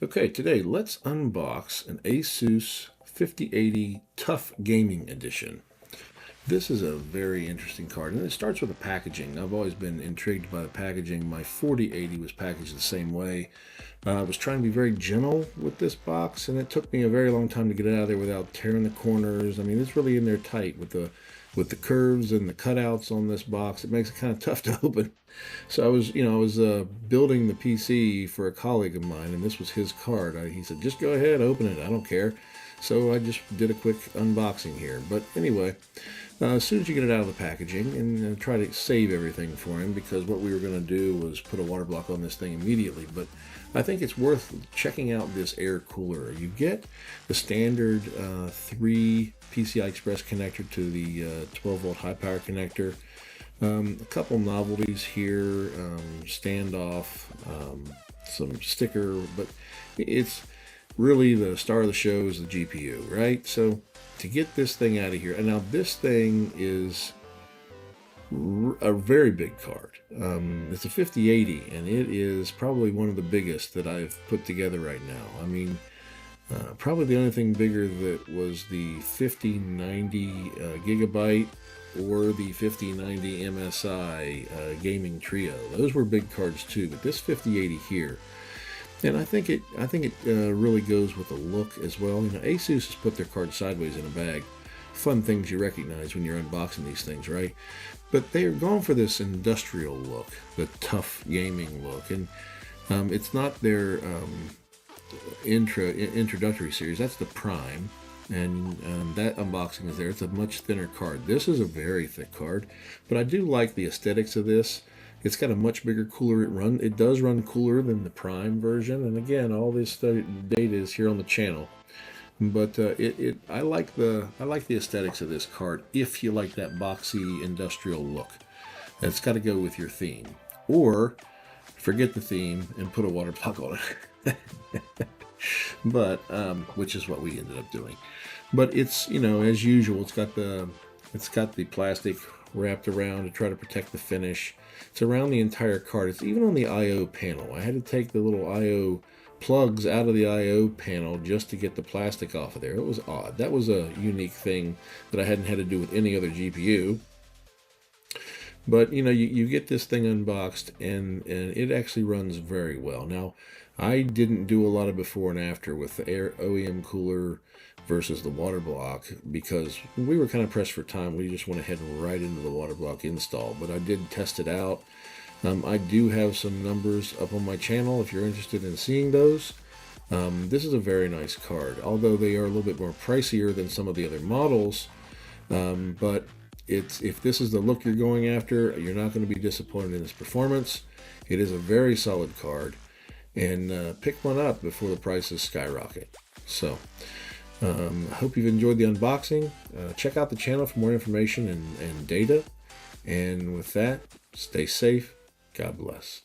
Okay, today let's unbox an ASUS 5080 TUF Gaming Edition. This is a very interesting card, and it starts with the packaging. I've always been intrigued by the packaging. My 4080 was packaged the same way. I was trying to be very gentle with this box, and it took me a very long time to get it out of there without tearing the corners. I mean, it's really in there tight with the curves and the cutouts on this box. It makes it kind of tough to open. So I was building the PC for a colleague of mine, and this was his card. He said, "Just go ahead, open it. I don't care." So I just did a quick unboxing here. But anyway, as soon as you get it out of the packaging, and try to save everything for him, because what we were going to do was put a water block on this thing immediately. But I think it's worth checking out this air cooler. You get the standard 3 PCI Express connector to the 12-volt high power connector. A couple novelties here, standoff, some sticker, but it's really the star of the show is the GPU, right? So to get this thing out of here, and now this thing is a very big card. It's a 5080, and it is probably one of the biggest that I've put together right now. I mean, probably the only thing bigger that was the 5090 gigabyte or the 5090 MSI gaming trio. Those were big cards too, but this 5080 here, and I think it really goes with the look as well. You know, ASUS has put their cards sideways in a bag. Fun things you recognize when you're unboxing these things, right? But they are going for this industrial look, the TUF gaming look, and it's not their introductory series. That's the Prime, and that unboxing is there. It's a much thinner card. This is a very thick card, but I do like the aesthetics of this. It's got a much bigger cooler. It does run cooler than the Prime version, and again, all this data is here on the channel. But I like the aesthetics of this card. If you like that boxy industrial look, it's got to go with your theme, or forget the theme and put a water block on it. But which is what we ended up doing. But it's, you know, as usual, it's got the plastic wrapped around to try to protect the finish. It's around the entire card. It's even on the I/O panel. I had to take the little I/O plugs out of the I/O panel just to get the plastic off of there. It was odd. That was a unique thing that I hadn't had to do with any other GPU. But you know, you get this thing unboxed, and it actually runs very well. Now, I didn't do a lot of before and after with the air OEM cooler versus the water block, because we were kind of pressed for time. We just went ahead and right into the water block install. But I did test it out. I do have some numbers up on my channel if you're interested in seeing those. This is a very nice card, although they are a little bit more pricier than some of the other models. But if this is the look you're going after, you're not going to be disappointed in its performance. It is a very solid card, and pick one up before the prices skyrocket. So I hope you've enjoyed the unboxing. Check out the channel for more information and data. And with that, stay safe. God bless.